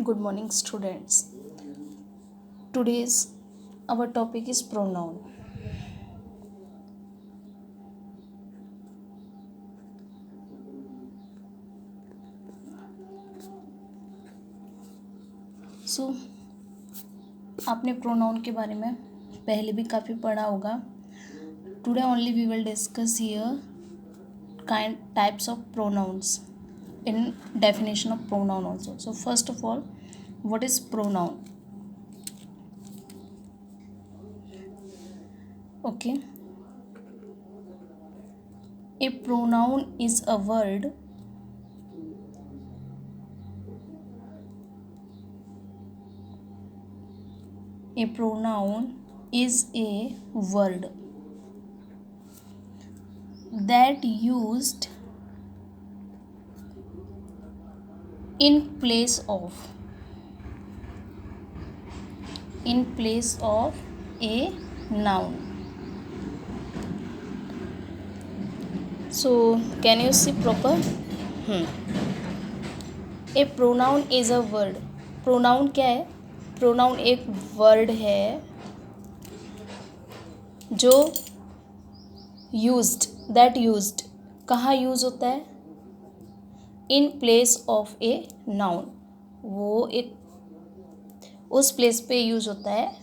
Good morning, students. Today's our topic is pronoun. So, आपने pronoun के बारे में पहले भी काफ़ी पढ़ा होगा. Today only we will discuss here types of pronouns in definition of pronoun also. So first of all, what is pronoun? Okay. A pronoun is a word that used in place of a noun. So can you see proper? A pronoun is a word. Pronoun क्या है? Pronoun एक word है जो used कहाँ use होता है? In place of a noun. वो एक उस प्लेस पे यूज़ होता है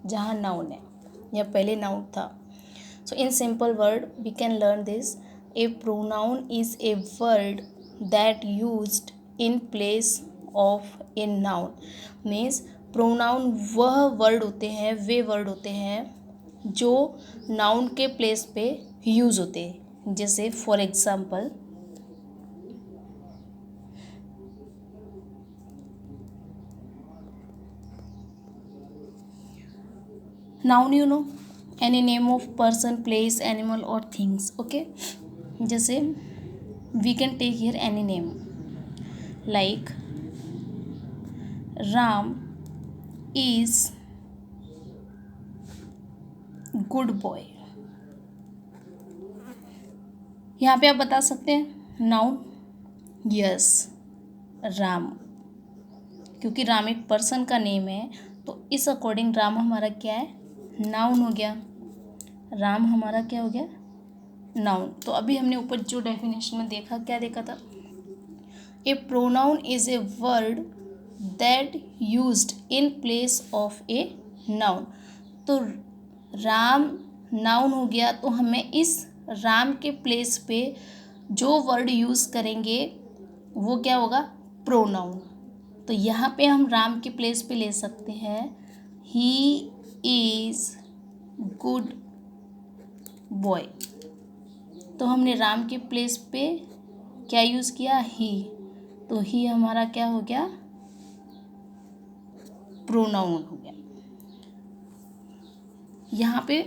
जहाँ नाउन है या पहले नाउन था. So in simple word we can learn this. A pronoun is a word that used in place of a noun. Means pronoun वह वर्ड होते हैं, वे वर्ड होते हैं जो नाउन के प्लेस पे यूज़ होते हैं. जैसे for example noun you know any name of person, place, animal or things. Okay, जैसे we can take here any name like Ram is good boy. यहाँ पे आप बता सकते हैं नाउन. यस, राम, क्योंकि राम एक पर्सन का नेम है तो इस अकॉर्डिंग राम हमारा क्या है? नाउन हो गया. राम हमारा क्या हो गया? नाउन. तो अभी हमने ऊपर जो डेफिनेशन में देखा, क्या देखा था? A pronoun is a word that used in place of a noun. तो राम नाउन हो गया तो हमें इस राम के प्लेस पे जो वर्ड यूज़ करेंगे वो क्या होगा? प्रोनाउन. तो यहाँ पे हम राम के प्लेस पे ले सकते हैं ही इज़ गुड बॉय. तो हमने राम के प्लेस पे क्या यूज़ किया? ही. तो ही हमारा क्या हो गया? प्रोनाउन हो गया. यहाँ पे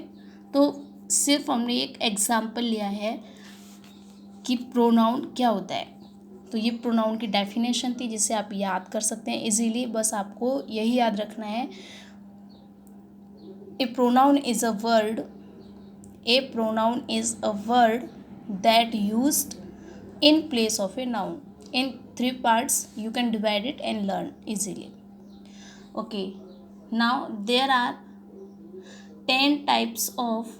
तो सिर्फ हमने एक एग्जाम्पल लिया है कि प्रोनाउन क्या होता है. तो ये प्रोनाउन की डेफिनेशन थी जिसे आप याद कर सकते हैं इजीली. बस आपको यही याद रखना है. A pronoun is a word that used in place of a noun. In 3 parts you can divide it and learn easily. Okay, now there are 10 types of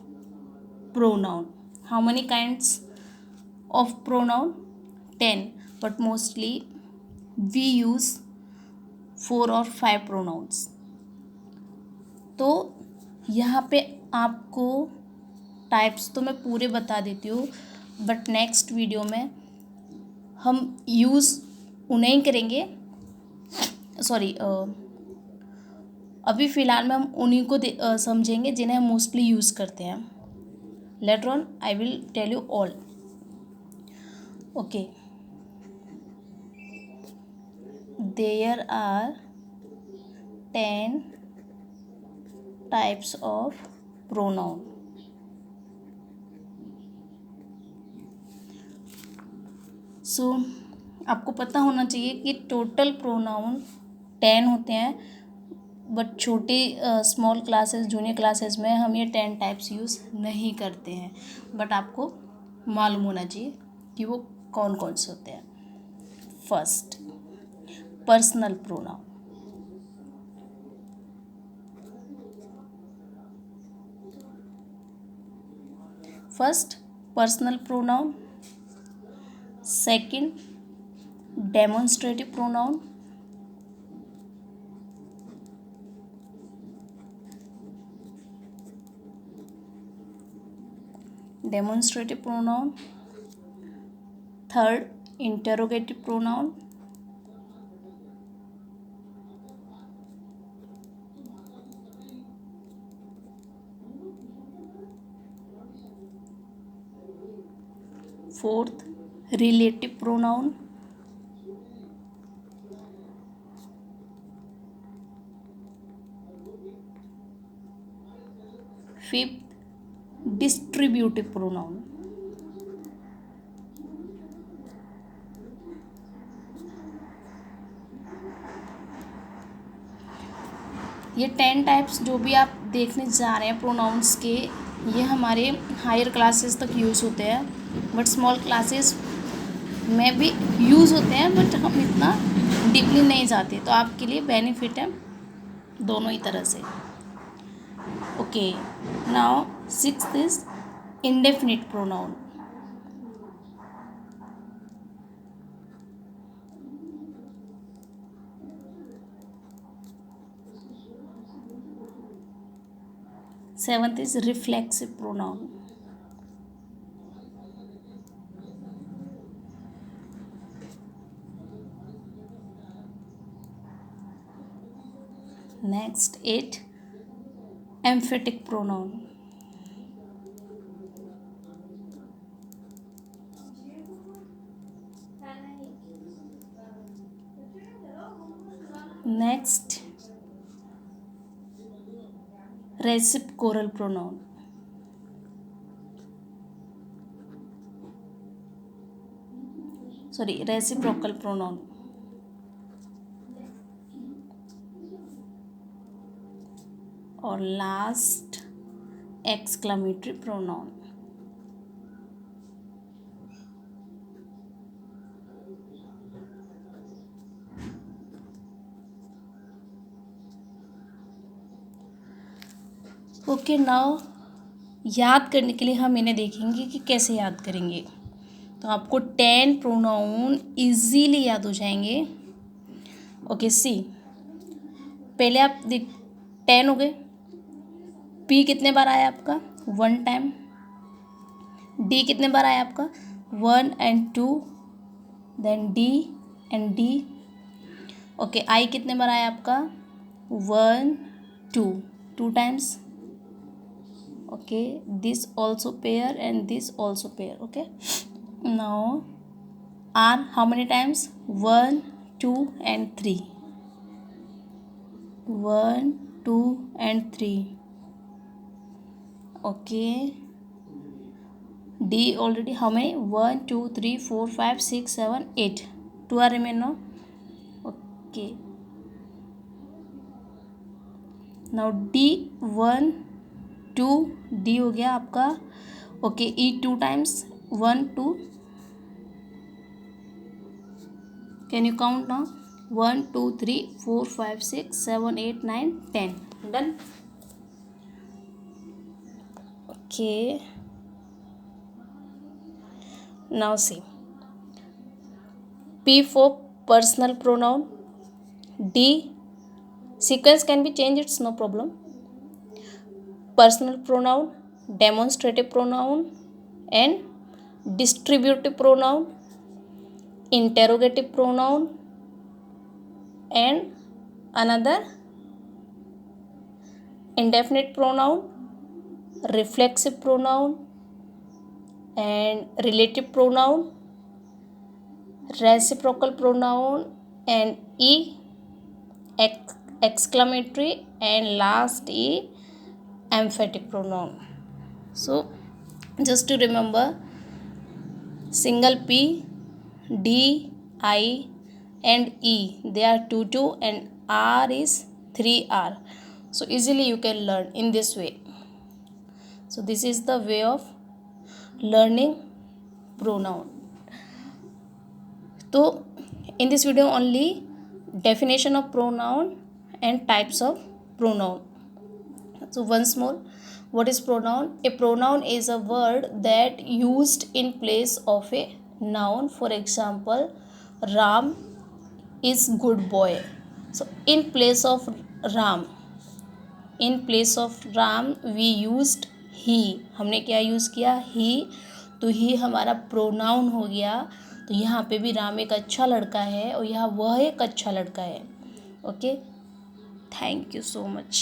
pronoun. How many kinds of pronoun? 10, but mostly we use 4 or 5 pronouns. तो यहाँ पे आपको types तो मैं पूरे बता देती हूँ, बट नेक्स्ट वीडियो में हम यूज़ उन्हें करेंगे. सॉरी, अभी फ़िलहाल में हम उन्हीं को समझेंगे जिन्हें हम मोस्टली यूज़ करते हैं. Later on I will tell you all. Okay, there are 10 types of pronoun. So आपको पता होना चाहिए कि टोटल प्रोनाउन 10 होते हैं, बट छोटे स्मॉल क्लासेस, जूनियर क्लासेस में हम ये 10 टाइप्स यूज़ नहीं करते हैं. बट आपको मालूम होना चाहिए कि वो कौन कौन से होते हैं. First, personal pronoun. First, personal pronoun. Second, demonstrative pronoun. Demonstrative pronoun. Third, interrogative pronoun. Fourth, relative pronoun. Fifth, distributive pronoun. ये 10 टाइप्स जो भी आप देखने जा रहे हैं प्रोनाउंस के, ये हमारे हायर क्लासेस तक यूज़ होते हैं, बट स्मॉल क्लासेस में भी यूज़ होते हैं, बट हम इतना डीपली नहीं जाते. तो आपके लिए बेनिफिट है दोनों ही तरह से. Okay, now sixth is indefinite pronoun. Seventh is reflexive pronoun. Next, 8, emphatic pronoun. Next, reciprocal pronoun. Reciprocal pronoun. और last, exclamatory pronoun. Okay, now याद करने के लिए हम इन्हें देखेंगे कि कैसे याद करेंगे. तो आपको 10 प्रोनाउन इजीली याद हो जाएंगे. ओके, सी, पहले आप 10 हो गए. पी कितने बार आया आपका? 1 टाइम. डी कितने बार आया आपका? 1 and 2. Then D and D. Okay, I कितने बार आया आपका? 1, 2 times. Okay, this also pair and this also pair. Okay, now R how many times? 1, 2 and 3. 1, 2 and 3. Okay, D already how many? 1, 2, 3, 4, 5, 6, 7, 8. 2 are remain now. Okay, now D 1, 2, D हो गया आपका. Okay, E 2 times. 1, 2. Can you count now? 1, 2, 3, 4, 5, 6, 7, 8, 9, 10. Done. Okay, now see, P for personal pronoun. D, sequence can be changed, it's no problem. Personal pronoun, demonstrative pronoun and distributive pronoun, interrogative pronoun and another indefinite pronoun, reflexive pronoun and relative pronoun, reciprocal pronoun and E, exclamatory, and last E, emphatic pronoun. So just to remember, single P, D, I and E, they are 2 and R is 3R. So easily you can learn in this way. So this is the way of learning pronoun. So in this video only definition of pronoun and types of pronoun. So once more, what is pronoun? A pronoun is a word that used in place of a noun. For example, Ram is good boy. So in place of Ram, we used he. हमने क्या use किया? he. तो ही हमारा pronoun हो गया. तो यहाँ पे भी राम एक अच्छा लड़का है और यहाँ वह एक अच्छा लड़का है. Okay, thank you so much.